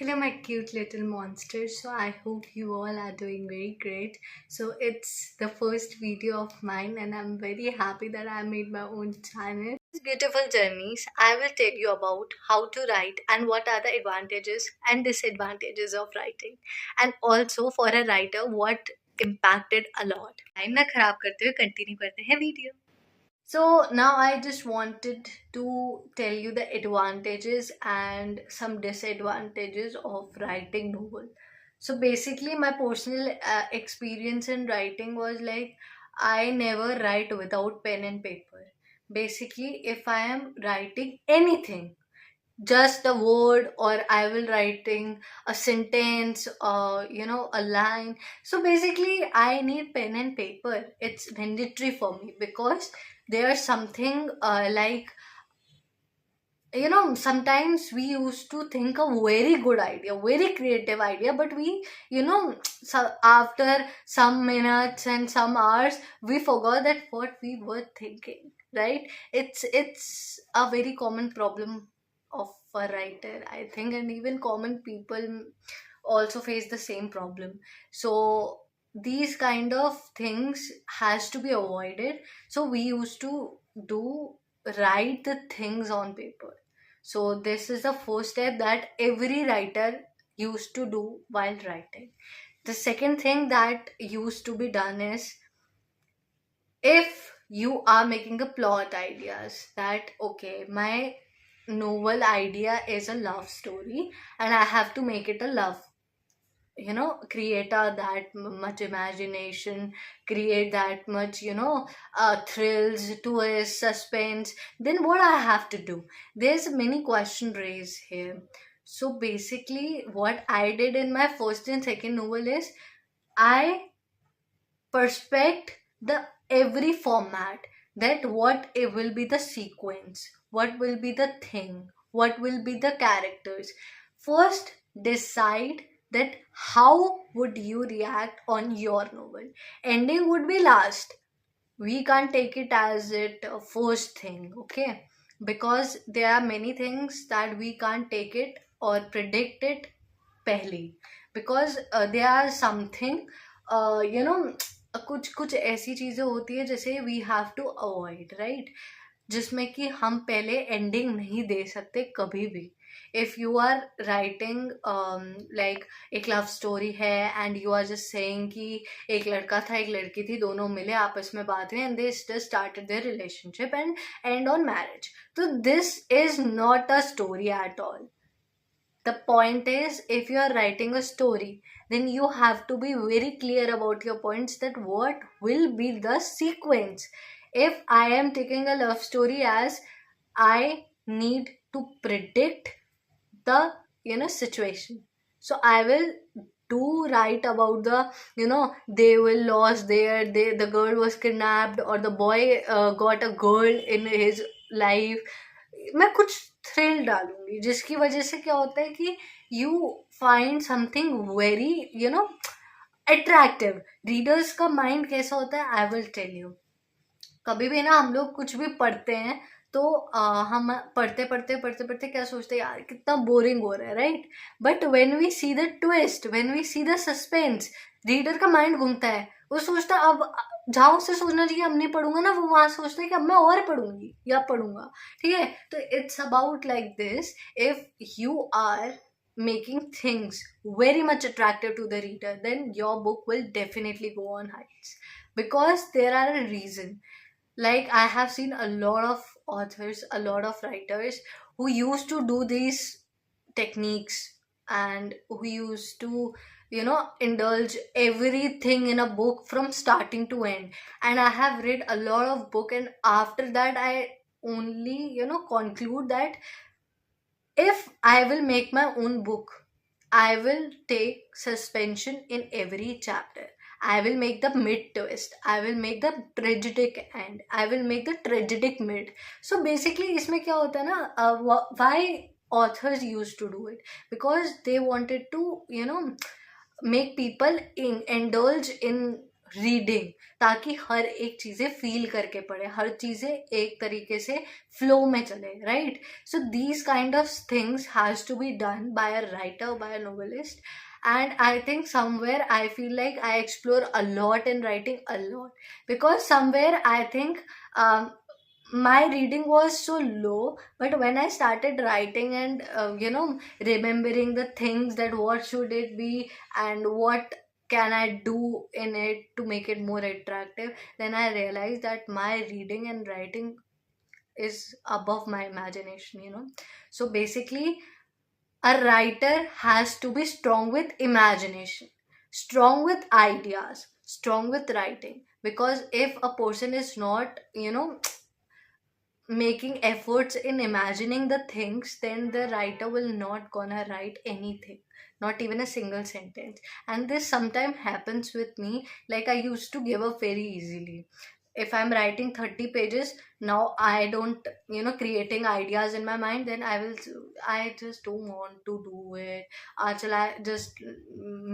Hello, my cute little monsters. So, I hope you all are doing very great. So, it's the first video of mine, and I'm very happy that I made my own channel. These beautiful journeys, I will tell you about how to write and what are the advantages and disadvantages of writing, and also for a writer, what impacted a lot. Time ना खराब करते हुए continue करते हैं video. So now I just wanted to tell you the advantages and some disadvantages of writing novel. So basically my personal experience in writing was like I never write without pen and paper. Basically if I am writing anything, just a word, or I will writing a sentence or a line, so basically I need pen and paper. It's mandatory for me because there's something like sometimes we used to think a very good idea, very creative idea, but we so after some minutes and some hours we forgot that what we were thinking, right? It's a very common problem of a writer, I think, and even common people also face the same problem. So these kind of things has to be avoided. So we used to do write the things on paper. So this is the first step that every writer used to do while writing. The second thing that used to be done is, if you are making a plot ideas, that okay, my novel idea is a love story and I have to make it a love, create that much imagination, create that much thrills, twists, suspense, then what I have to do? There's many question raised here. So basically what I did in my first and second novel is I perspect the every format, that what it will be the sequence, what will be the thing, what will be the characters. First decide that how would you react on your novel. Ending would be last. We can't take it as it first thing, okay? Because there are many things that we can't take it or predict it पहले, because there are something कुछ कुछ ऐसी चीजें होती है जैसे we have to avoid, right? जिसमें कि हम पहले एंडिंग नहीं दे सकते कभी भी. If you are writing like एक लव स्टोरी है and you are just saying कि एक लड़का था एक लड़की थी, दोनों मिले, आपस में बात हुई and they just started their relationship and end on marriage, तो this is not a story at all. The point is, if you are writing a story, then you have to be very clear about your points, that what will be the sequence. If I am taking a love story as I need to predict the situation, so I will do write about the they will lost the girl was kidnapped, or the boy got a girl in his life. मैं कुछ thrill डालूंगी जिसकी वजह से क्या होता है कि you find something very attractive. Readers का माइंड कैसा होता है, आई विल टेल यू. कभी भी ना हम लोग कुछ भी पढ़ते हैं तो हम पढ़ते पढ़ते पढ़ते पढ़ते क्या सोचते हैं, यार कितना बोरिंग हो रहा है, right? But when we see the twist, when we see the suspense, reader का माइंड घूमता है. वो सोचता है अब जहाँ उसे सोचना चाहिए अब नहीं पढ़ूंगा ना, वो वहां सोचता है कि अब मैं और पढ़ूंगी या पढ़ूंगा. ठीक है, तो it's about like this. If you are making things very much attractive to the reader, then your book will definitely go on heights, because there are a reason. Like I have seen a lot of authors, a lot of writers who used to do these techniques, and who used to indulge everything in a book from starting to end. And I have read a lot of book, and after that I only conclude that if I will make my own book, I will take suspension in every chapter. I will make the mid twist. I will make the tragic end. I will make the tragic mid. So basically, इसमें क्या होता है ना? Why authors used to do it? Because they wanted to, make people indulge in reading, ताकि हर एक चीज़ें feel करके पढ़े, हर चीज़ें एक तरीके से फ्लो में चले, राइट? So these kind of things has to be done by a writer, by a novelist. And I think somewhere I feel like I explore a lot in writing, a lot, because somewhere I think um, my reading was so low, but when I started writing and remembering the things, that what should it be and what can I do in it to make it more attractive, then I realized that my reading and writing is above my imagination. So basically, a writer has to be strong with imagination, strong with ideas, strong with writing. Because if a person is not, making efforts in imagining the things, then the writer will not gonna write anything, not even a single sentence. And this sometimes happens with me. Like, I used to give up very easily. If I'm writing 30 pages, now I don't, creating ideas in my mind, then I just don't want to do it. Achal, I just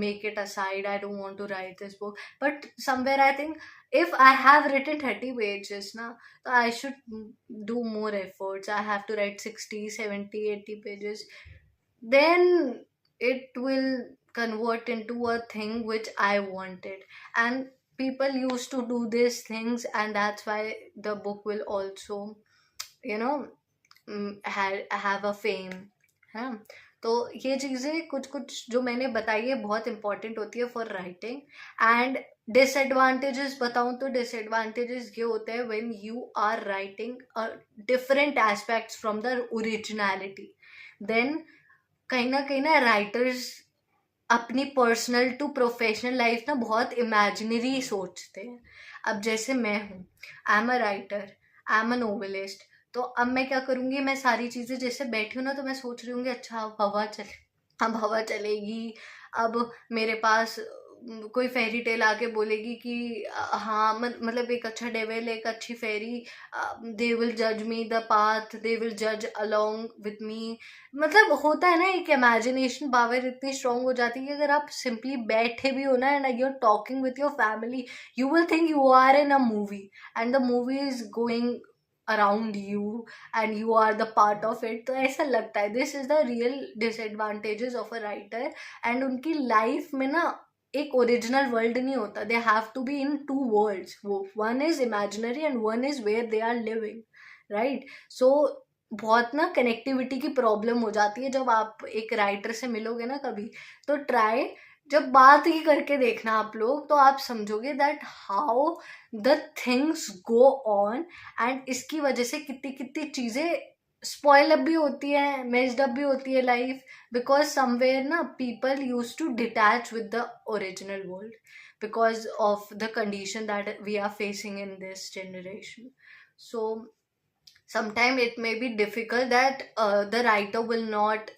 make it aside. I don't want to write this book. But somewhere I think, if I have written 30 pages now, I should do more efforts. I have to write 60, 70, 80 pages. Then it will convert into a thing which I wanted. And people used to do these things, and that's why the book will also, you know, have a fame. है ना? तो ये चीज़ें कुछ कुछ जो मैंने बताई है बहुत इंपॉर्टेंट होती है फॉर राइटिंग. एंड डिसएडवांटेजेस बताऊं तो डिसएडवांटेजेस ये होते हैं when you are writing different aspects from the originality. Then कहीं ना राइटर्स अपनी पर्सनल टू प्रोफेशनल लाइफ ना बहुत इमेजिनरी सोचते हैं. अब जैसे मैं हूँ, I am a writer, I am a novelist. तो अब मैं क्या करूँगी, मैं सारी चीज़ें जैसे बैठी हूँ ना, तो मैं सोच रही हूँ कि अच्छा अब हवा चलेगी. अब मेरे पास कोई फेरी टेल आके बोलेगी कि हाँ, मतलब एक अच्छा डेविल, एक अच्छी फेरी, दे विल जज me the path, they will जज अलोंग विथ मी. मतलब होता है ना, एक इमेजिनेशन पावर इतनी स्ट्रांग हो जाती है कि अगर आप सिंपली बैठे भी हो ना and you are talking with your family, you will think you are in a movie and the movie is going around you and you are the part of it. तो ऐसा लगता है. This is the real disadvantages of a writer. And उनकी life में ना एक original world नहीं होता. They have to be in two worlds. वो one is imaginary and one is where they are living, right? So बहुत ना connectivity की प्रॉब्लम हो जाती है जब आप एक राइटर से मिलोगे ना कभी. तो ट्राई, जब बात ही करके देखना आप लोग, तो आप समझोगे that how the things go on. And इसकी वजह से कितनी कितनी चीज़ें स्पॉइल अप भी होती है, मेस्ड अप भी होती है लाइफ. बिकॉज समवेयर ना people use to detach with the original world because of the condition that we are facing in this generation. So sometimes it may be difficult that the writer will not,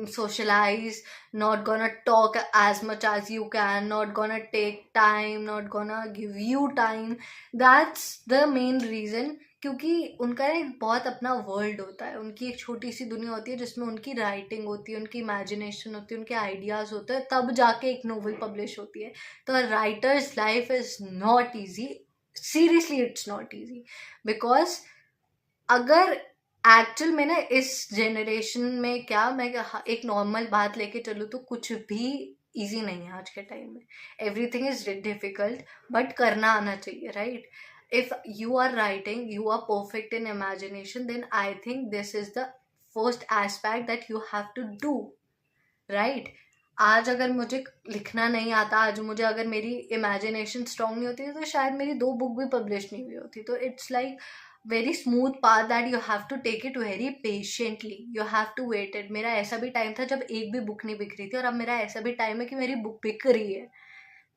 socialize, not gonna talk as much as you can, not gonna take time, not gonna give you time. That's the main reason. क्योंकि उनका एक बहुत अपना world होता है, उनकी एक छोटी सी दुनिया होती है जिसमें उनकी राइटिंग होती है, उनकी इमेजिनेशन होती है, उनके आइडियाज़ होते हैं, तब जाके एक नोवेल पब्लिश होती है. तो writers life is not easy. Seriously it's not easy. Because अगर एक्चुअल में ना इस जनरेशन में क्या मैं एक नॉर्मल बात लेके चलूँ तो कुछ भी इजी नहीं है आज के टाइम में. एवरीथिंग इज डिफिकल्ट, बट करना आना चाहिए, right? If you are writing, you are perfect in imagination, then I think this is the first aspect that you have to do, right? आज अगर मुझे लिखना नहीं आता, आज मुझे अगर मेरी इमेजिनेशन स्ट्रांग नहीं होती तो शायद मेरी 2 बुक भी पब्लिश नहीं हुई होती. तो it's like very smooth path that you have to take it very patiently. You have to wait it. मेरा ऐसा भी टाइम था जब एक भी बुक नहीं बिक रही थी, और अब मेरा ऐसा भी टाइम है कि मेरी बुक बिक रही है.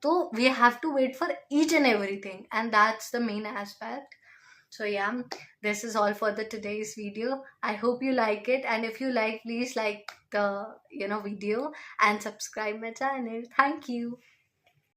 तो we have to wait for each and everything, and that's the main aspect. So yeah, this is all for the today's video. I hope you like it, and if you like, please like the video and subscribe my channel. Thank you.